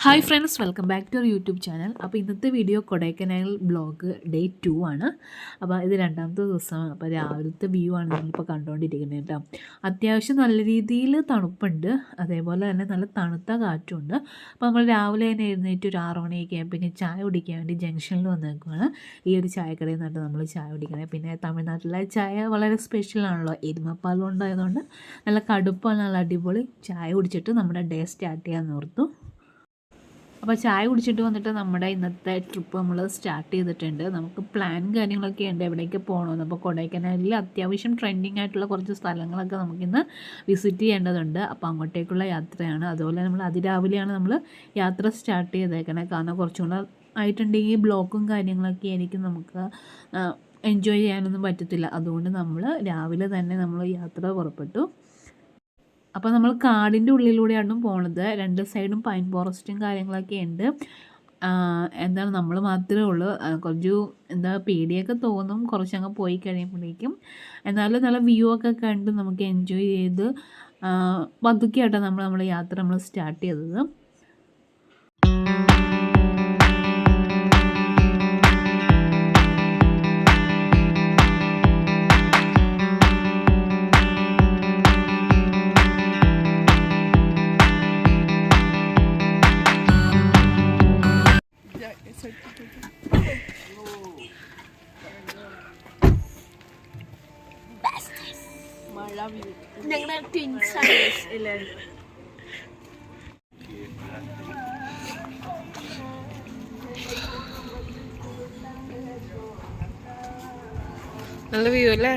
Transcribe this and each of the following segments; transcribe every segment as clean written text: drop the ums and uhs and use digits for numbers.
Hi friends, welcome back to our YouTube channel. അപ്പോൾ ഇന്നത്തെ video Kodaikanal blog day 2 ആണ്. അപ്പോൾ ഇത് രണ്ടാമത്തെ ദിവസമാണ്. അപ്പോൾ രാവിലത്തെ വ്യൂ ആണ് നമ്മളിപ്പോൾ കണ്ടുകൊണ്ടിരിക്കുന്നത് കേട്ടോ. അത്യാവശ്യം നല്ല രീതിയിൽ തണുപ്പുണ്ട്, അതേപോലെ തന്നെ നല്ല തണുത്ത കാറ്റുണ്ട്. അപ്പോൾ നമ്മൾ രാവിലെ തന്നെ എഴുന്നേറ്റ് ഒരു 6 മണിയൊക്കെ ആകുമ്പോൾ ചായ കുടിക്കാൻ വേണ്ടി ജംഗ്ഷനിൽ വന്നേക്കുവാണ്. ഈ ഒരു ചായക്കടയിൽ നിന്നിട്ട് നമ്മൾ ചായ കുടിക്കണേ. പിന്നെ തമിഴ്നാട്ടിലെ ചായ വളരെ സ്പെഷ്യലാണല്ലോ, എരുമപ്പാൽ കൊണ്ടായതുകൊണ്ട് നല്ല കടുപ്പാണ്, നല്ല അടിപൊളി. ചായ കുടിച്ചിട്ട് നമ്മുടെ ഡേ സ്റ്റാർട്ട് ചെയ്യാൻ ഓർത്തു. അപ്പോൾ ചായ കുടിച്ചിട്ട് വന്നിട്ട് നമ്മുടെ ഇന്നത്തെ ട്രിപ്പ് നമ്മൾ സ്റ്റാർട്ട് ചെയ്തിട്ടുണ്ട്. നമുക്ക് പ്ലാൻ കാര്യങ്ങളൊക്കെ ഉണ്ട് എവിടേക്ക് പോകണമെന്ന്. അപ്പോൾ കൊടൈക്കനാലിൽ അത്യാവശ്യം ട്രെൻഡിങ് ആയിട്ടുള്ള കുറച്ച് സ്ഥലങ്ങളൊക്കെ നമുക്കിന്ന് വിസിറ്റ് ചെയ്യേണ്ടതുണ്ട്. അപ്പോൾ അങ്ങോട്ടേക്കുള്ള യാത്രയാണ്. അതുപോലെ നമ്മൾ അതിരാവിലെയാണ് നമ്മൾ യാത്ര സ്റ്റാർട്ട് ചെയ്തേക്കണേ. കാരണം കുറച്ചും കൂടെ ആയിട്ടുണ്ടെങ്കിൽ ബ്ലോക്കും കാര്യങ്ങളൊക്കെ ആയിരിക്കും, നമുക്ക് എൻജോയ് ചെയ്യാനൊന്നും പറ്റത്തില്ല. അതുകൊണ്ട് നമ്മൾ രാവിലെ തന്നെ നമ്മൾ യാത്ര പുറപ്പെട്ടു. അപ്പോൾ നമ്മൾ കാടിൻ്റെ ഉള്ളിലൂടെയാണ് പോണത്. രണ്ട് സൈഡും പൈൻ ഫോറസ്റ്റും കാര്യങ്ങളൊക്കെ ഉണ്ട്. എന്താണ്, നമ്മൾ മാത്രമേ ഉള്ളൂ. കുറച്ച് പേടിയൊക്കെ തോന്നും കുറച്ചങ്ങ് പോയി കഴിയുമ്പോഴേക്കും. എന്നാലും നല്ല വ്യൂ ഒക്കെ കണ്ട് നമുക്ക് എൻജോയ് ചെയ്ത് പതുക്കെയായിട്ടാണ് നമ്മുടെ യാത്ര നമ്മൾ സ്റ്റാർട്ട് ചെയ്തത്. ഞങ്ങളുടെ ട്വിൻസ് ആണ് എല്ലാവരും. നല്ല വ്യൂ അല്ലേ.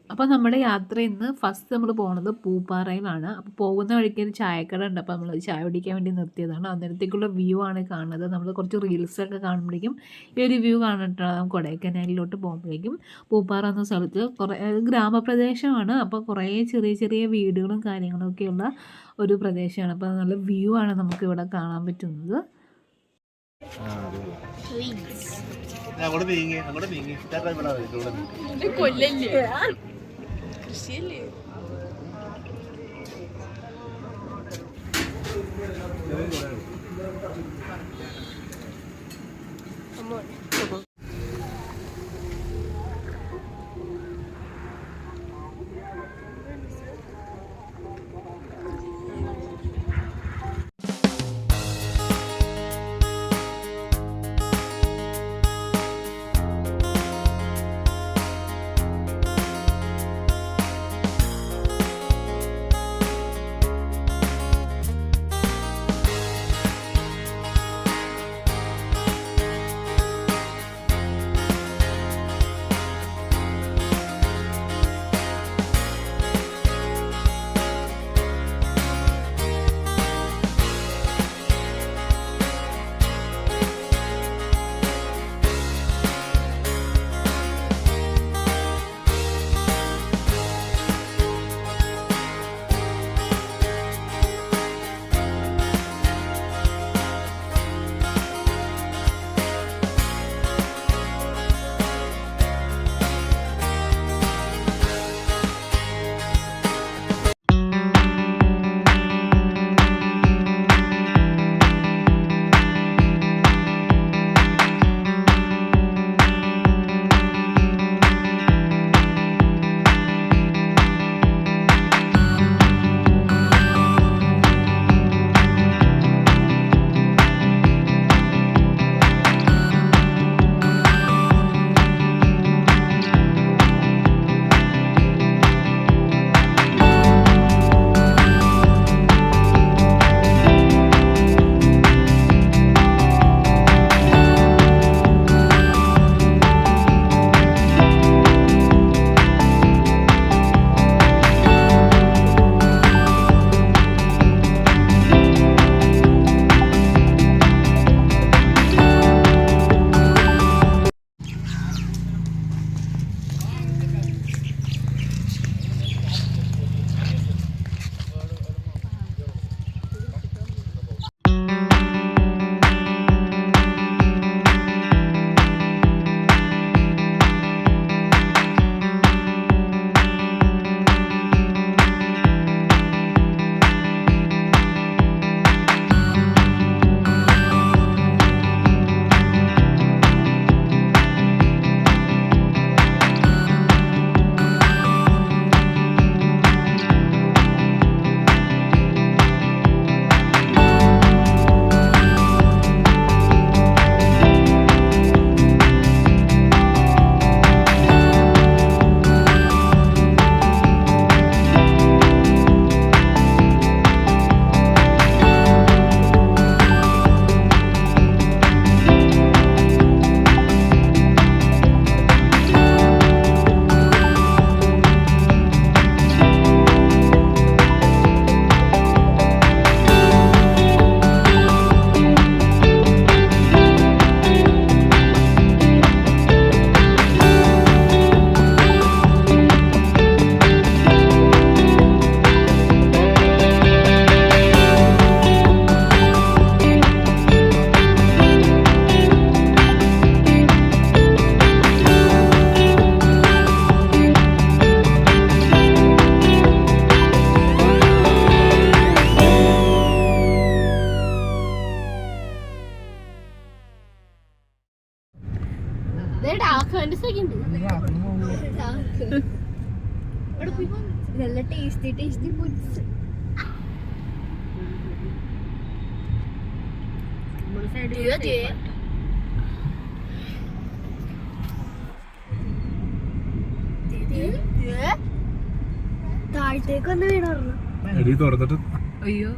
അപ്പോൾ നമ്മുടെ യാത്ര ഇന്ന് ഫസ്റ്റ് നമ്മൾ പോകുന്നത് പൂപ്പാറയിലാണ്. അപ്പോൾ പോകുന്ന വഴിക്ക് ഒരു ചായക്കട ഉണ്ട്. അപ്പോൾ നമ്മൾ ചായ കുടിക്കാൻ വേണ്ടി നിർത്തിയതാണ്. അന്നേരത്തേക്കുള്ള വ്യൂ ആണ് കാണുന്നത്. നമ്മൾ കുറച്ച് റീൽസൊക്കെ കാണുമ്പോഴേക്കും ഈ ഒരു വ്യൂ കാണിട്ടാണ് കൊടൈക്കനാലിലോട്ട് പോകുമ്പോഴേക്കും. പൂപ്പാറ എന്ന സ്ഥലത്ത് കുറേ ഗ്രാമപ്രദേശമാണ്. അപ്പോൾ കുറേ ചെറിയ ചെറിയ വീടുകളും കാര്യങ്ങളൊക്കെയുള്ള ഒരു പ്രദേശമാണ്. അപ്പോൾ നല്ല വ്യൂ ആണ് നമുക്കിവിടെ കാണാൻ പറ്റുന്നത്. കൊല്ലല്ലേ കൃഷിയല്ലേ. നല്ല ടേസ്റ്റി ഫുഡ്സ്. താഴത്തേക്ക് ഒന്ന് വീണു. എടി തുറന്നിട്ട് അയ്യോ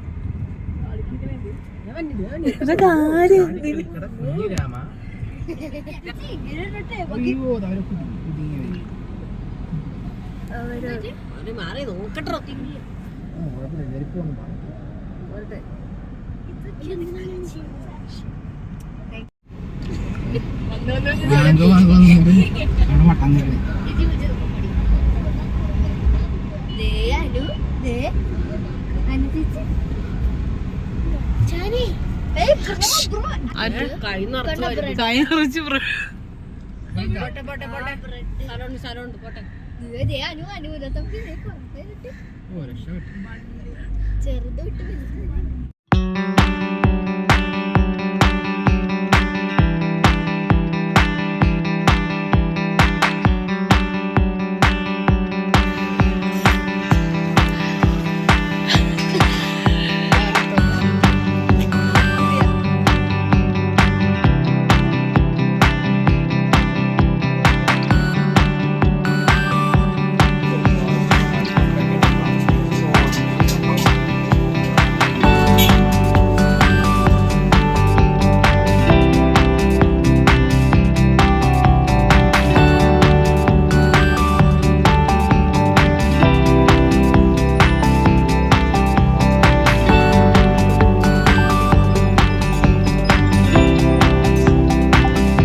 കൈ നിറച്ച് ചെറുത് വിട്ട്